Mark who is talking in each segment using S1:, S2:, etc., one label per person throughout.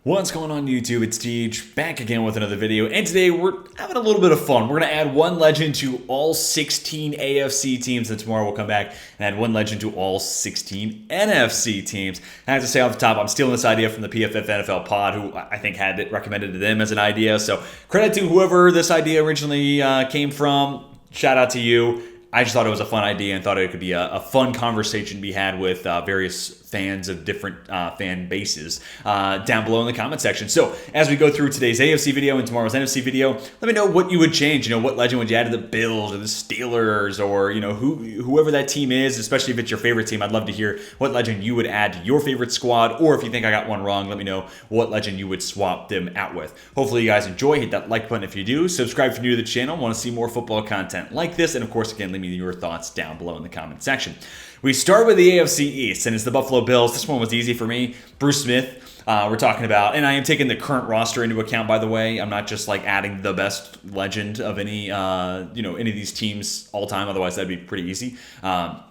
S1: What's going on YouTube? It's Teach, back again with another video, and today we're having a little bit of fun. We're going to add one legend to all 16 AFC teams, and tomorrow we'll come back and add one legend to all 16 NFC teams. I have to say off the top, I'm stealing this idea from the PFF NFL pod, who I think had it recommended to them as an idea, so credit to whoever this idea originally came from. Shout out to you. I just thought it was a fun idea and thought it could be a fun conversation to be had with various fans of different fan bases down below in the comment section. So as we go through today's AFC video and tomorrow's NFC video, let me know what you would change. You know, what legend would you add to the Bills or the Steelers, or, you know, whoever that team is, especially if it's your favorite team. I'd love to hear what legend you would add to your favorite squad, or if you think I got one wrong, let me know what legend you would swap them out with. Hopefully you guys enjoy. Hit that like button if you do. Subscribe if you're new to the channel, want to see more football content like this, and of course, again, leave me your thoughts down below in the comment section. We start with the AFC East, and it's the Buffalo Bills. This one was easy for me. Bruce Smith, we're talking about, and I am taking the current roster into account, by the way. I'm not just like adding the best legend of any, any of these teams all time. Otherwise, that'd be pretty easy. I'm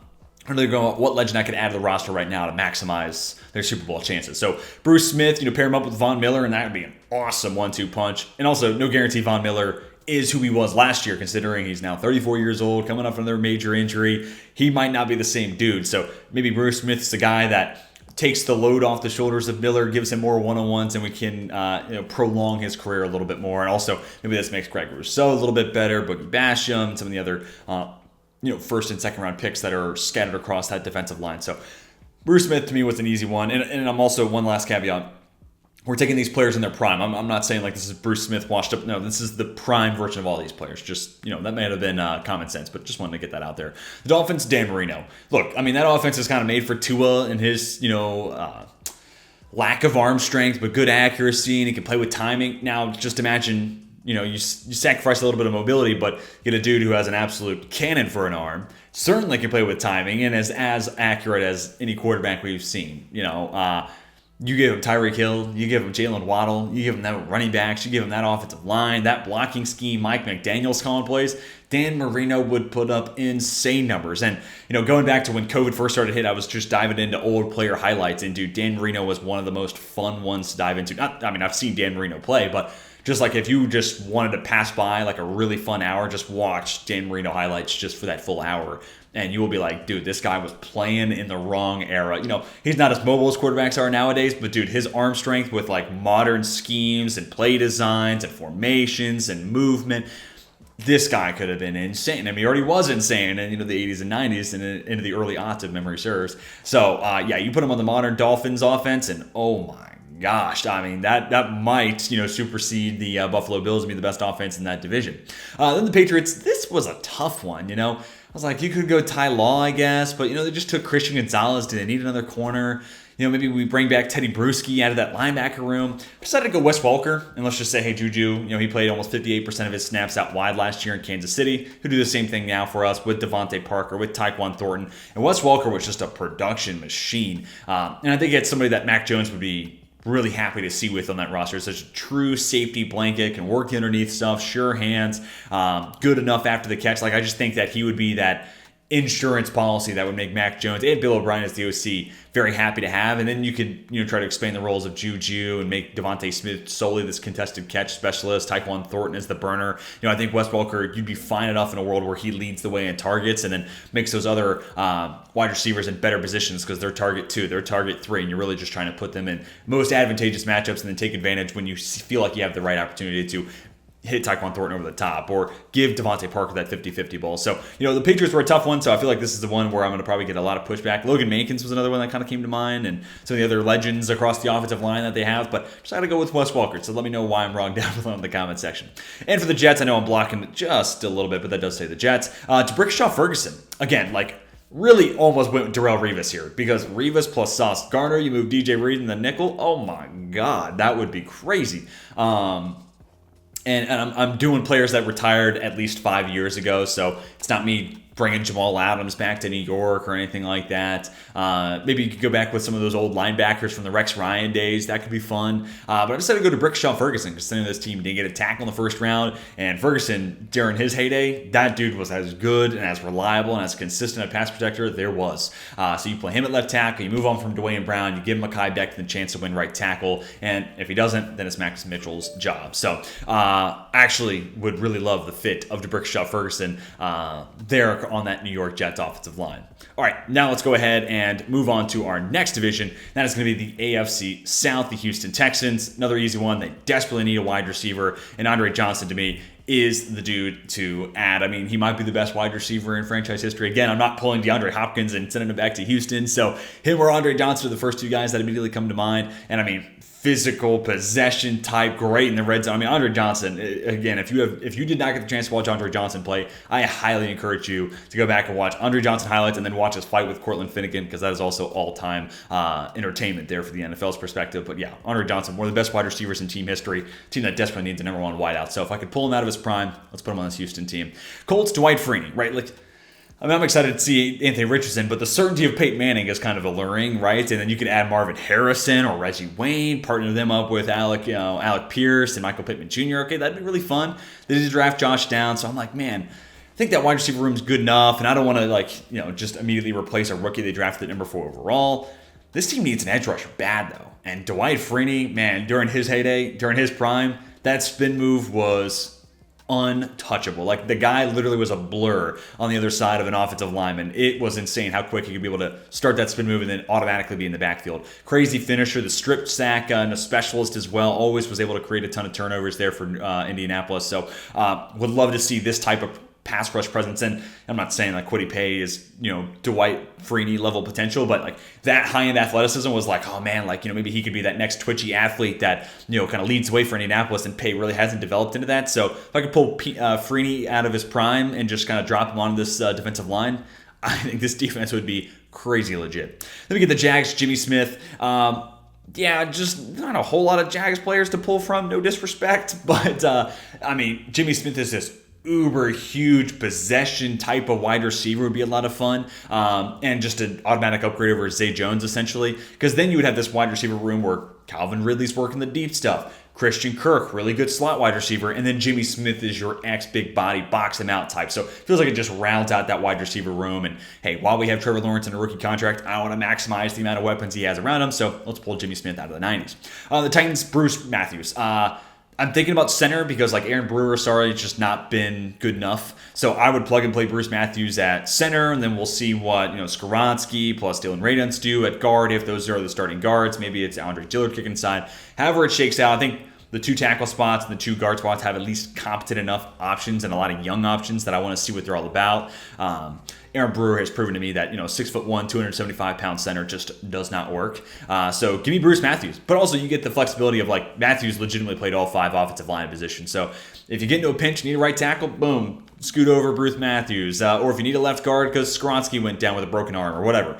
S1: really going what legend I could add to the roster right now to maximize their Super Bowl chances. So Bruce Smith, pair him up with Von Miller, and that would be an awesome 1-2 punch. And also, no guarantee Von Miller is who he was last year, considering he's now 34 years old, coming up from their major injury. He might not be the same dude. So maybe Bruce Smith's the guy that takes the load off the shoulders of Miller, gives him more one-on-ones, and we can prolong his career a little bit more. And also, maybe this makes Greg Rousseau a little bit better, Boogie Basham, some of the other first and second round picks that are scattered across that defensive line. So Bruce Smith to me was an easy one. And I'm also, one last caveat, we're taking these players in their prime. I'm not saying like this is Bruce Smith washed up. No, this is the prime version of all these players. Just, that may have been common sense, but just wanted to get that out there. The Dolphins, Dan Marino. Look, I mean, that offense is kind of made for Tua and his, lack of arm strength, but good accuracy, and he can play with timing. Now, just imagine, you sacrifice a little bit of mobility, but get a dude who has an absolute cannon for an arm, certainly can play with timing, and is as accurate as any quarterback we've seen. You give him Tyreek Hill, you give him Jalen Waddle, you give him that running backs, you give him that offensive line, that blocking scheme, Mike McDaniel's calling plays, Dan Marino would put up insane numbers. And, going back to when COVID first started to hit, I was just diving into old player highlights, and dude, Dan Marino was one of the most fun ones to dive into. I've seen Dan Marino play, but just like if you just wanted to pass by like a really fun hour, just watch Dan Marino highlights just for that full hour. And you will be like, dude, this guy was playing in the wrong era. He's not as mobile as quarterbacks are nowadays, but dude, his arm strength with like modern schemes and play designs and formations and movement, this guy could have been insane. I mean, he already was insane in the 80s and 90s and into the early aughts, if memory serves. So, you put him on the modern Dolphins offense, and oh my gosh, I mean, that might, supersede the Buffalo Bills and be the best offense in that division. Then the Patriots, this was a tough one, I was like, you could go Ty Law, I guess, but, they just took Christian Gonzalez. Do they need another corner? Maybe we bring back Teddy Bruschi out of that linebacker room. Decided to go Wes Welker, and let's just say, hey, Juju, he played almost 58% of his snaps out wide last year in Kansas City. He'll do the same thing now for us with Devontae Parker, with Tyquan Thornton. And Wes Welker was just a production machine. And I think it's somebody that Mac Jones would be really happy to see with on that roster. Such a true safety blanket, can work the underneath stuff, sure hands, good enough after the catch. Like, I just think that he would be that insurance policy that would make Mac Jones and Bill O'Brien as the OC very happy to have. And then you could, try to expand the roles of Juju and make Devontae Smith solely this contested catch specialist. Tyquan Thornton is the burner. I think Wes Welker, you'd be fine enough in a world where he leads the way in targets and then makes those other wide receivers in better positions because they're target 2, they're target 3, and you're really just trying to put them in most advantageous matchups and then take advantage when you feel like you have the right opportunity to hit Tyquan Thornton over the top or give Devontae Parker that 50-50 ball. So, the Patriots were a tough one, so I feel like this is the one where I'm going to probably get a lot of pushback. Logan Mankins was another one that kind of came to mind, and some of the other legends across the offensive line that they have, but just got to go with Wes Welker, so let me know why I'm wrong down below in the comment section. And for the Jets, I know I'm blocking just a little bit, but that does say the Jets. To Brickshaw Ferguson, again, really almost went with Darrelle Revis here, because Revis plus Sauce Gardner, you move DJ Reed in the nickel, oh my God, that would be crazy. And I'm doing players that retired at least 5 years ago, so it's not me bringing Jamal Adams back to New York or anything like that. Maybe you could go back with some of those old linebackers from the Rex Ryan days. That could be fun. But I decided to go to Brickshaw Ferguson because this team didn't get a tackle in the first round. And Ferguson, during his heyday, that dude was as good and as reliable and as consistent a pass protector there was. So you play him at left tackle, you move on from Dwayne Brown, you give Mekhi Becton the chance to win right tackle. And if he doesn't, then it's Max Mitchell's job. So I actually would really love the fit of Brickshaw Ferguson there on that New York Jets offensive line. All right, now let's go ahead and move on to our next division. That is going to be the AFC South, the Houston Texans. Another easy one. They desperately need a wide receiver, and Andre Johnson, to me, is the dude to add. I mean, he might be the best wide receiver in franchise history. Again, I'm not pulling DeAndre Hopkins and sending him back to Houston. So him or Andre Johnson are the first two guys that immediately come to mind. And I mean, physical possession type, great in the red zone. I mean, Andre Johnson, again, if you did not get the chance to watch Andre Johnson play, I highly encourage you to go back and watch Andre Johnson highlights and then watch his fight with Cortland Finnegan, because that is also all-time entertainment there for the NFL's perspective. But yeah, Andre Johnson, one of the best wide receivers in team history, team that desperately needs a number one wideout. So if I could pull him out of his prime, let's put him on this Houston team. Colts, Dwight Freeney, right? Like, I mean, I'm excited to see Anthony Richardson, but the certainty of Peyton Manning is kind of alluring, right? And then you can add Marvin Harrison or Reggie Wayne, partner them up with Alec Pierce and Michael Pittman Jr. Okay, that'd be really fun. They did draft Josh Downs, so I'm like, man, I think that wide receiver room's good enough, and I don't want to just immediately replace a rookie they drafted at number 4 overall. This team needs an edge rusher bad though, and Dwight Freeney, man, during his heyday, during his prime, that spin move was untouchable. Like, the guy literally was a blur on the other side of an offensive lineman. It was insane how quick he could be able to start that spin move and then automatically be in the backfield. Crazy finisher, the strip sack and a specialist as well. Always was able to create a ton of turnovers there for Indianapolis. So would love to see this type of pass rush presence. And I'm not saying like Kwity Paye is, Dwight Freeney level potential, but like that high end athleticism was like, oh man, like, maybe he could be that next twitchy athlete that, kind of leads the way for Indianapolis, and Paye really hasn't developed into that. So if I could pull Freeney out of his prime and just kind of drop him on this defensive line, I think this defense would be crazy legit. Then we get the Jags, Jimmy Smith. Yeah, just not a whole lot of Jags players to pull from, no disrespect, but I mean, Jimmy Smith is this uber huge possession type of wide receiver would be a lot of fun, and just an automatic upgrade over Zay Jones essentially, because then you would have this wide receiver room where Calvin Ridley's working the deep stuff, Christian Kirk, really good slot wide receiver, and then Jimmy Smith is your big body, box him out type. So it feels like it just rounds out that wide receiver room. And hey, while we have Trevor Lawrence in a rookie contract, I want to maximize the amount of weapons he has around him, so let's pull Jimmy Smith out of the 90s. The Titans, Bruce Matthews. I'm thinking about center because like Aaron Brewer, sorry, it's just not been good enough. So I would plug and play Bruce Matthews at center, and then we'll see what Skoronski plus Dylan Radunz do at guard if those are the starting guards. Maybe it's Andre Dillard kicking inside. However it shakes out, I think the 2 tackle spots and the 2 guard spots have at least competent enough options and a lot of young options that I want to see what they're all about. Aaron Brewer has proven to me that 6'1", 275-pound center just does not work. So give me Bruce Matthews, but also you get the flexibility of like Matthews legitimately played all 5 offensive line positions. So if you get into a pinch, need a right tackle, boom, scoot over Bruce Matthews. Or if you need a left guard because Skoronski went down with a broken arm or whatever,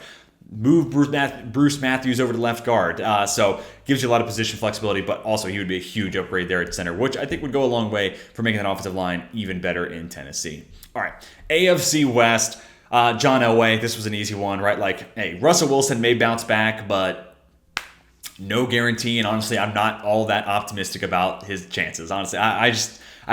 S1: move Bruce Matthews over to left guard. So gives you a lot of position flexibility, but also he would be a huge upgrade there at center, which I think would go a long way for making that offensive line even better in Tennessee. All right, AFC West. John Elway, this was an easy one, right? Like, hey, Russell Wilson may bounce back, but no guarantee. And honestly, I'm not all that optimistic about his chances. Honestly, I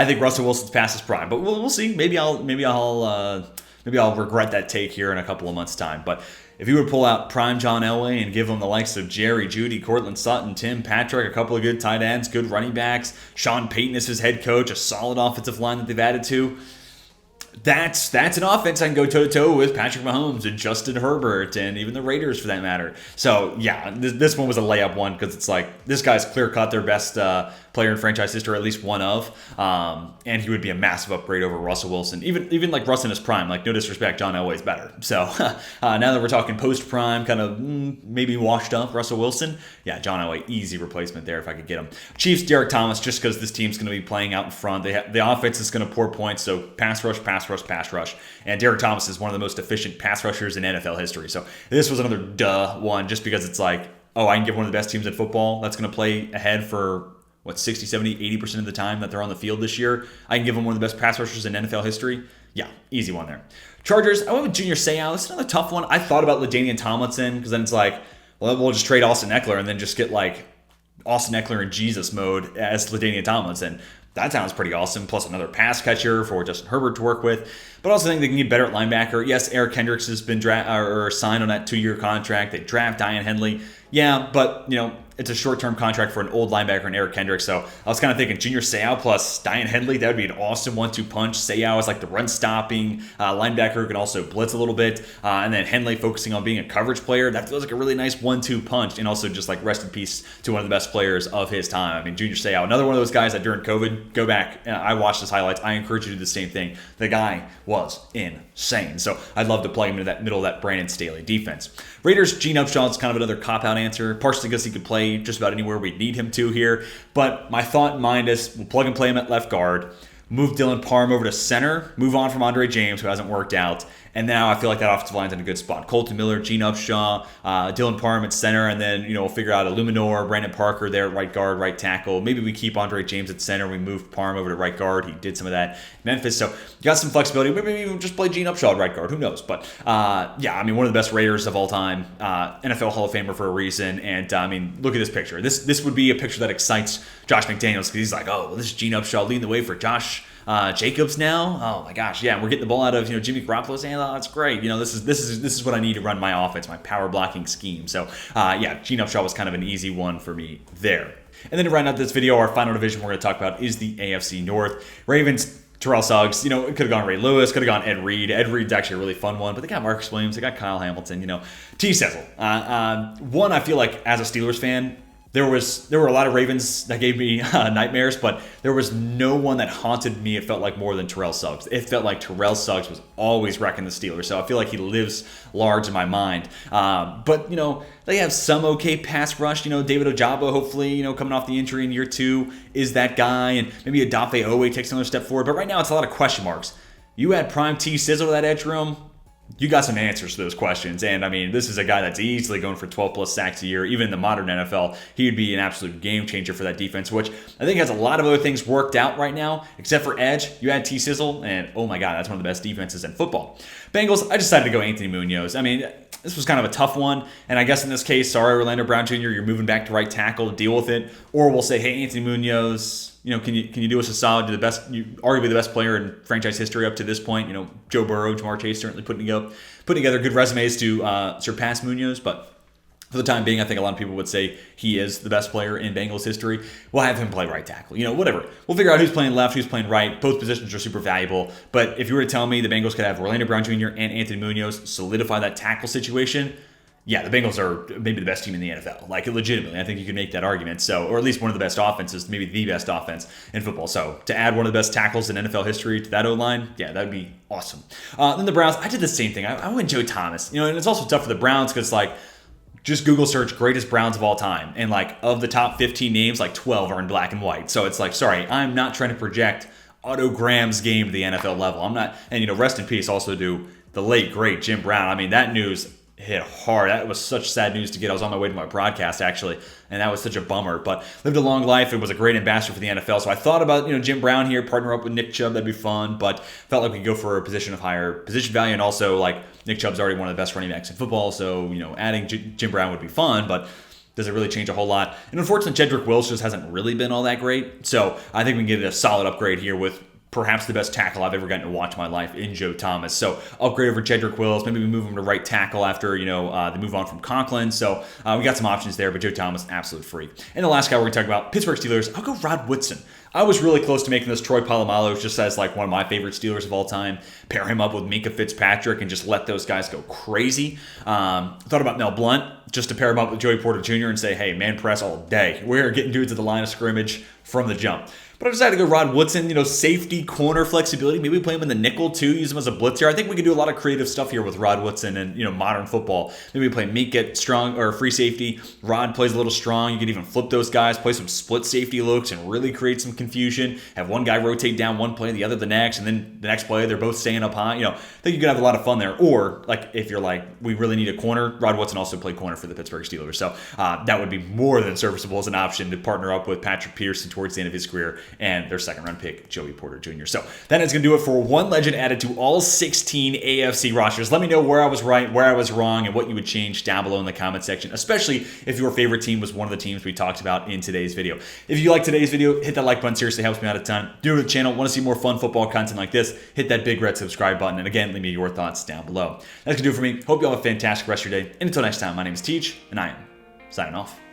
S1: think Russell Wilson's past his prime, but we'll see. Maybe I'll regret that take here in a couple of months' time. But if you would pull out prime John Elway and give him the likes of Jerry Jeudy, Cortland Sutton, Tim Patrick, a couple of good tight ends, good running backs, Sean Payton is his head coach, a solid offensive line that they've added to, that's an offense I can go toe-to-toe with Patrick Mahomes and Justin Herbert and even the Raiders for that matter. So, yeah, this one was a layup one because it's like this guy's clear-cut their best player in franchise history, or at least one of, and he would be a massive upgrade over Russell Wilson. Even like Russ in his prime, like no disrespect, John Elway's better. So now that we're talking post-prime, kind of maybe washed up Russell Wilson, yeah, John Elway, easy replacement there if I could get him. Chiefs, Derek Thomas, just because this team's going to be playing out in front. The offense is going to pour points, so pass rush, and Derek Thomas is one of the most efficient pass rushers in NFL history. So this was another duh one, just because it's like, oh, I can give one of the best teams in football that's going to play ahead for 60, 70, 80% of the time that they're on the field this year. I can give them one of the best pass rushers in NFL history. Yeah, easy one there. Chargers, I went with Junior Seau. It's another tough one. I thought about LaDainian Tomlinson because then it's like, well, we'll just trade Austin Eckler and then just get like Austin Eckler in Jesus mode as LaDainian Tomlinson. That sounds pretty awesome. Plus another pass catcher for Justin Herbert to work with. But I also think they can get better at linebacker. Yes, Eric Kendricks has been signed on that 2-year contract. They draft Diane Henley. Yeah, but, it's a short-term contract for an old linebacker in Eric Kendricks. So I was kind of thinking Junior Seau plus Diane Henley. That would be an awesome 1-2 punch. Seau is like the run-stopping linebacker who can also blitz a little bit. And then Henley focusing on being a coverage player. That feels like a really nice 1-2 punch. And also just like rest in peace to one of the best players of his time. I mean, Junior Seau, another one of those guys that during COVID, go back. I watched his highlights. I encourage you to do the same thing. The guy was insane. So I'd love to play him into that middle of that Brandon Staley defense. Raiders, Gene Upshaw is kind of another cop-out answer. Partially because he could play just about anywhere we need him to here. But my thought in mind is we'll plug and play him at left guard, move Dylan Parham over to center, move on from Andre James, who hasn't worked out. And now I feel like that offensive line's in a good spot. Colton Miller, Gene Upshaw, Dylan Parham at center, and then, we'll figure out Illuminor, Brandon Parker there at right guard, right tackle. Maybe we keep Andre James at center. We move Parham over to right guard. He did some of that in Memphis. So you got some flexibility. Maybe we'll just play Gene Upshaw at right guard. Who knows? But, one of the best Raiders of all time, NFL Hall of Famer for a reason. And, look at this picture. This would be a picture that excites Josh McDaniels because he's like, oh, this is Gene Upshaw leading the way for Josh Jacobs now. Oh my gosh, yeah, we're getting the ball out of Jimmy Garoppolo saying, oh, that's great. This is what I need to run my offense, my power blocking scheme. So Gene Upshaw was kind of an easy one for me there. And then to round out this video, our final division we're going to talk about is the AFC North. Ravens, Terrell Suggs, it could have gone Ray Lewis, could have gone Ed Reed. Ed Reed's actually a really fun one, but they got Marcus Williams, they got Kyle Hamilton, T. Sizzle. One, I feel like as a Steelers fan, there were a lot of Ravens that gave me nightmares, but there was no one that haunted me, it felt like, more than Terrell Suggs. It felt like Terrell Suggs was always wrecking the Steelers, so I feel like he lives large in my mind. But, they have some okay pass rush. David Ojabo, hopefully, coming off the injury in year 2, is that guy, and maybe Odafe Owe takes another step forward. But right now, it's a lot of question marks. You add prime T. Sizzle to that edge room, you got some answers to those questions. And this is a guy that's easily going for 12 plus sacks a year. Even in the modern NFL, he would be an absolute game changer for that defense, which I think has a lot of other things worked out right now, except for edge. You add T. Sizzle, and oh my God, that's one of the best defenses in football. Bengals, I decided to go Anthony Munoz. This was kind of a tough one, and I guess in this case, sorry, Orlando Brown Jr., you're moving back to right tackle to deal with it. Or we'll say, hey, Anthony Munoz, can you do us a solid? You're arguably the best player in franchise history up to this point. Joe Burrow, Jamar Chase certainly putting together good resumes to surpass Munoz, but for the time being, I think a lot of people would say he is the best player in Bengals history. We'll have him play right tackle. Whatever. We'll figure out who's playing left, who's playing right. Both positions are super valuable. But if you were to tell me the Bengals could have Orlando Brown Jr. and Anthony Munoz solidify that tackle situation, yeah, the Bengals are maybe the best team in the NFL. Like, legitimately, I think you can make that argument. So, or at least one of the best offenses, maybe the best offense in football. So, to add one of the best tackles in NFL history to that O-line, yeah, that would be awesome. Then the Browns, I did the same thing. I went Joe Thomas. And it's also tough for the Browns because, just Google search greatest Browns of all time. And, of the top 15 names, 12 are in black and white. So, it's sorry, I'm not trying to project Otto Graham's game to the NFL level. I'm not, and, rest in peace also to the late, great Jim Brown. That news hit hard. That was such sad news to get. I was on my way to my broadcast, actually, and that was such a bummer. But lived a long life. It was a great ambassador for the NFL. So I thought about, Jim Brown here, partner up with Nick Chubb. That'd be fun. But felt like we could go for a position of higher position value. And also, Nick Chubb's already one of the best running backs in football. So, adding Jim Brown would be fun. But does it really change a whole lot? And unfortunately, Jedrick Wills just hasn't really been all that great. So I think we can get a solid upgrade here with perhaps the best tackle I've ever gotten to watch in my life in Joe Thomas. So upgrade over Jedrick Wills. Maybe we move him to right tackle after, the move on from Conklin. So we got some options there, but Joe Thomas, absolute free. And the last guy we're going to talk about, Pittsburgh Steelers, I'll go Rod Woodson. I was really close to making this Troy Polamalu just as one of my favorite Steelers of all time. Pair him up with Minka Fitzpatrick and just let those guys go crazy. Thought about Mel Blount just to pair him up with Joey Porter Jr. and say, hey, man press all day. We're getting dudes at the line of scrimmage from the jump. But I decided to go Rod Woodson, safety, corner flexibility. Maybe we play him in the nickel too, use him as a blitzer. I think we can do a lot of creative stuff here with Rod Woodson and, modern football. Maybe we play Meek at strong or free safety. Rod plays a little strong. You could even flip those guys, play some split safety looks and really create some confusion. Have one guy rotate down one play, the other the next, and then the next play, they're both staying up high. I think you could have a lot of fun there. Or, if you're we really need a corner, Rod Woodson also played corner for the Pittsburgh Steelers. So that would be more than serviceable as an option to partner up with Patrick Peterson towards the end of his career and their second round pick, Joey Porter Jr. So that is going to do it for one legend added to all 16 AFC rosters. Let me know where I was right, where I was wrong, and what you would change down below in the comment section, especially if your favorite team was one of the teams we talked about in today's video. If you like today's video, hit that like button. Seriously helps me out a ton. Do it with the channel. Want to see more fun football content like this, hit that big red subscribe button. And again, leave me your thoughts down below. That's going to do it for me. Hope you all have a fantastic rest of your day. And until next time, my name is Teach, and I am signing off.